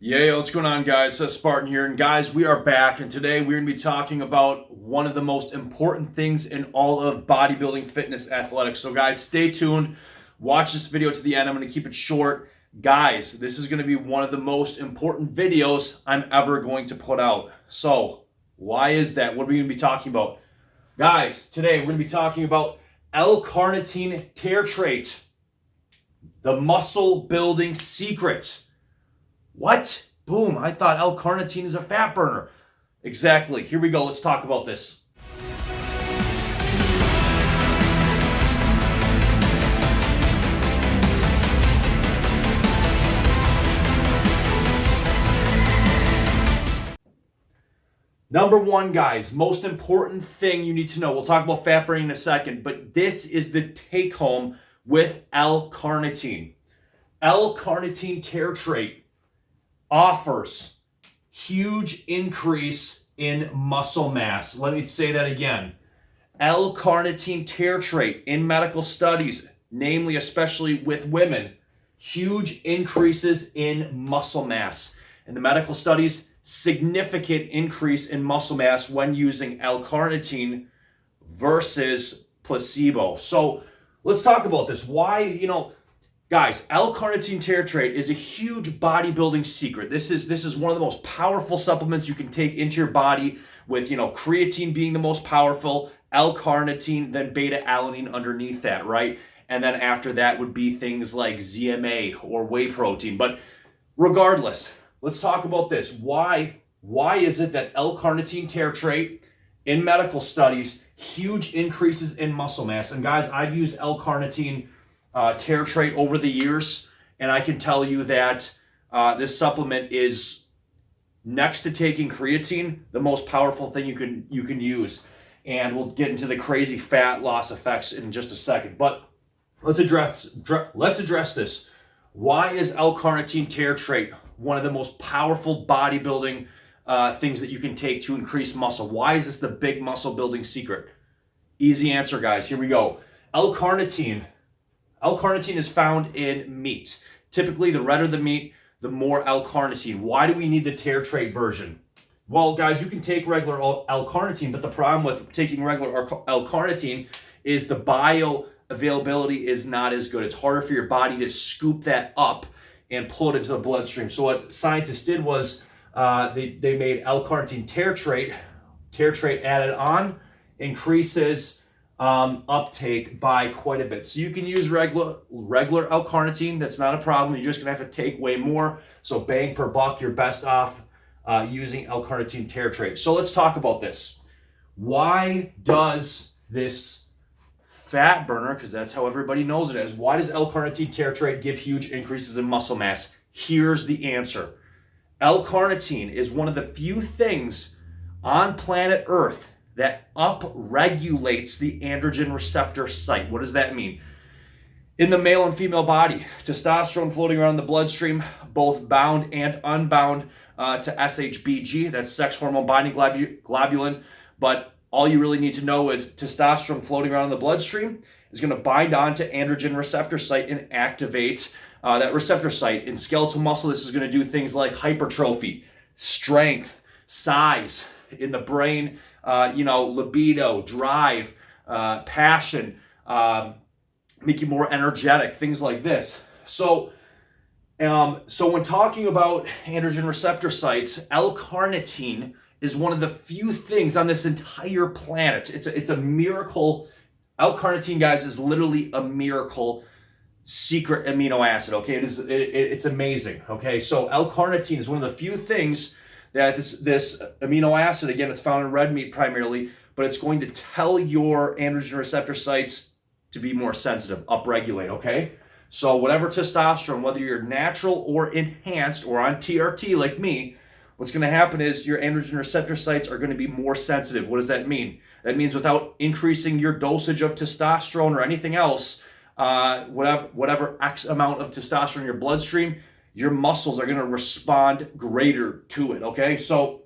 Yeah, what's going on, guys? Spartan here. And guys, we are back. And today we're going to be talking about one of the most important things in all of bodybuilding, fitness, athletics. So, guys, stay tuned. Watch this video to the end. I'm going to keep it short. Guys, this is going to be one of the most important videos I'm ever going to put out. So, why is that? What are we going to be talking about? Guys, today we're going to be talking about L-Carnitine tartrate, the muscle building secret. What? Boom, I thought L-Carnitine is a fat burner. Exactly. Here we go. Let's talk about this. Number one, guys, most important thing you need to know. We'll talk about fat burning in a second, but this is the take home with L-Carnitine. L-Carnitine tartrate offers huge increase in muscle mass. Let me say that again. L-Carnitine tartrate in medical studies, namely especially with women, huge increases in muscle mass. In the medical studies, significant increase in muscle mass when using L-Carnitine versus placebo. So let's talk about this. Why, guys, L-Carnitine tartrate is a huge bodybuilding secret. This is one of the most powerful supplements you can take into your body, with creatine being the most powerful, L-Carnitine, then beta-alanine underneath that, right? And then after that would be things like ZMA or whey protein. But regardless, let's talk about this. Why is it that L-Carnitine tartrate in medical studies, huge increases in muscle mass? And guys, I've used L-Carnitine tartrate over the years, and I can tell you that this supplement is, next to taking creatine, the most powerful thing you can use. And we'll get into the crazy fat loss effects in just a second. But let's address this. Why is L-Carnitine tartrate one of the most powerful bodybuilding things that you can take to increase muscle? Why is this the big muscle building secret? Easy answer, guys. Here we go. L-Carnitine is found in meat. Typically, the redder the meat, the more L-Carnitine. Why do we need the tartrate version? Well, guys, you can take regular L-Carnitine, but the problem with taking regular L-Carnitine is the bioavailability is not as good. It's harder for your body to scoop that up and pull it into the bloodstream. So what scientists did was they made L-Carnitine tartrate added on, increases uptake by quite a bit. So you can use regular L-Carnitine. That's not a problem. You're just gonna have to take way more. So bang per buck, you're best off using L-Carnitine tartrate. So let's talk about this. Why does this fat burner, because that's how everybody knows it as, why does L-Carnitine tartrate give huge increases in muscle mass? Here's the answer. L-Carnitine is one of the few things on planet Earth that upregulates the androgen receptor site. What does that mean? In the male and female body, testosterone floating around in the bloodstream, both bound and unbound to SHBG, that's sex hormone binding globulin. But all you really need to know is testosterone floating around in the bloodstream is going to bind on to androgen receptor site and activate that receptor site. In skeletal muscle, this is going to do things like hypertrophy, strength, size. In the brain, libido, drive, passion, make you more energetic, things like this. So when talking about androgen receptor sites, L-Carnitine is one of the few things on this entire planet. It's a miracle. L-Carnitine, guys, is literally a miracle secret amino acid. Okay, it's amazing. Okay, so L-Carnitine is one of the few things that this amino acid, again, it's found in red meat primarily, but it's going to tell your androgen receptor sites to be more sensitive, upregulate, okay? So whatever testosterone, whether you're natural or enhanced or on TRT like me, what's going to happen is your androgen receptor sites are going to be more sensitive. What does that mean? That means without increasing your dosage of testosterone or anything else, whatever X amount of testosterone in your bloodstream, your muscles are going to respond greater to it, okay? So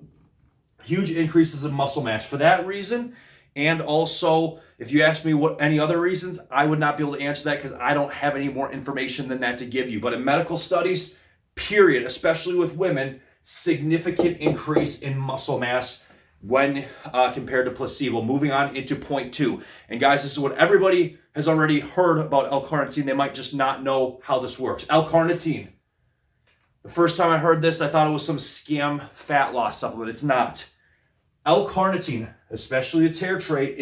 huge increases in muscle mass for that reason. And also, if you ask me what any other reasons, I would not be able to answer that because I don't have any more information than that to give you. But in medical studies, period, especially with women, significant increase in muscle mass when compared to placebo. Moving on into point 2. And guys, this is what everybody has already heard about L-Carnitine. They might just not know how this works. L-Carnitine. The first time I heard this, I thought it was some scam fat loss supplement. It's not. L-Carnitine, especially the tartrate,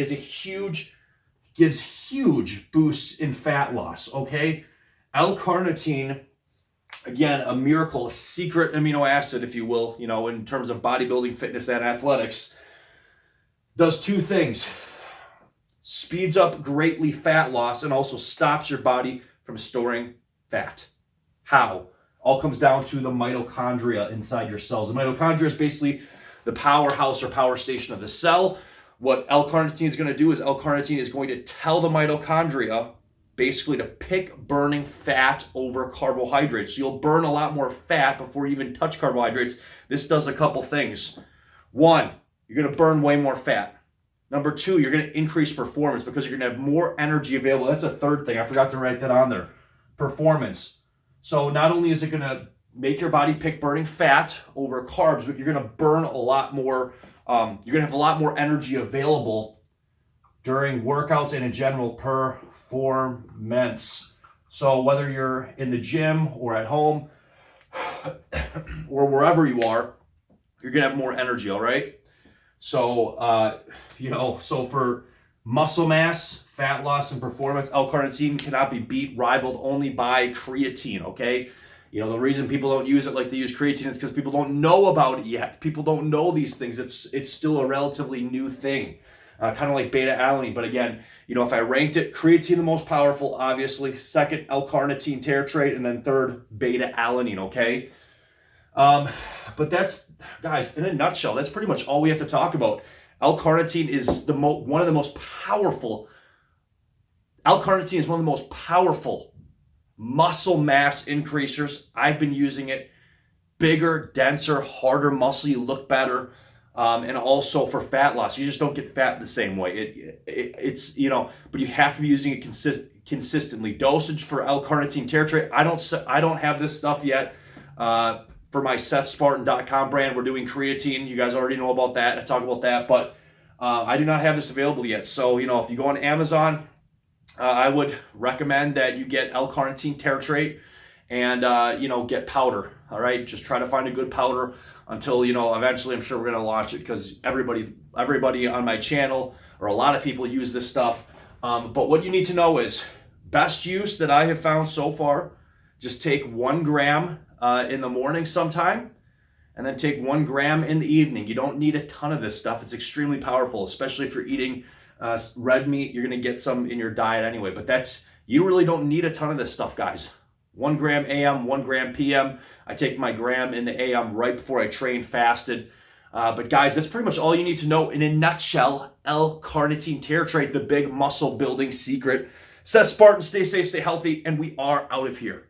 gives huge boosts in fat loss, okay? L-Carnitine, again, a miracle, a secret amino acid, if you will, in terms of bodybuilding, fitness, and athletics, does 2 things. Speeds up greatly fat loss and also stops your body from storing fat. How? All comes down to the mitochondria inside your cells. The mitochondria is basically the powerhouse or power station of the cell. What L-Carnitine is going to do is L-Carnitine is going to tell the mitochondria basically to pick burning fat over carbohydrates. So you'll burn a lot more fat before you even touch carbohydrates. This does a couple things. 1, you're going to burn way more fat. Number 2, you're going to increase performance because you're going to have more energy available. That's a third thing. I forgot to write that on there. Performance. So not only is it going to make your body pick burning fat over carbs, but you're going to burn a lot more. You're going to have a lot more energy available during workouts and in general performance. So whether you're in the gym or at home or wherever you are, you're going to have more energy, all right? So, so for muscle mass, fat loss, and performance, L-Carnitine cannot be beat, rivaled only by creatine, okay? The reason people don't use it like they use creatine is because people don't know about it yet. People don't know these things. It's still a relatively new thing, kind of like beta-alanine. But again, if I ranked it, creatine the most powerful, obviously. Second, L-Carnitine tartrate, and then third, beta-alanine, okay? But that's, guys, in a nutshell, that's pretty much all we have to talk about. L-Carnitine is one of the most powerful muscle mass increasers. I've been using it. Bigger, denser, harder muscle, you look better. And also for fat loss, you just don't get fat the same way. It's but you have to be using it consistently. Dosage for L-Carnitine tartrate. I don't have this stuff yet. For my SethSpartan.com brand, we're doing creatine. You guys already know about that. I talk about that, but I do not have this available yet. So, if you go on Amazon, I would recommend that you get L-Carnitine tartrate and, get powder. All right. Just try to find a good powder until, eventually I'm sure we're going to launch it because everybody on my channel or a lot of people use this stuff. But what you need to know is best use that I have found so far, just take 1 gram in the morning sometime, and then take 1 gram in the evening. You don't need a ton of this stuff. It's extremely powerful, especially if you're eating red meat. You're going to get some in your diet anyway, but you really don't need a ton of this stuff, guys. 1 gram AM, 1 gram PM. I take my gram in the AM right before I train fasted. But guys, that's pretty much all you need to know in a nutshell. L-Carnitine tartrate, the big muscle building secret. Seth Spartan, stay safe, stay healthy, and we are out of here.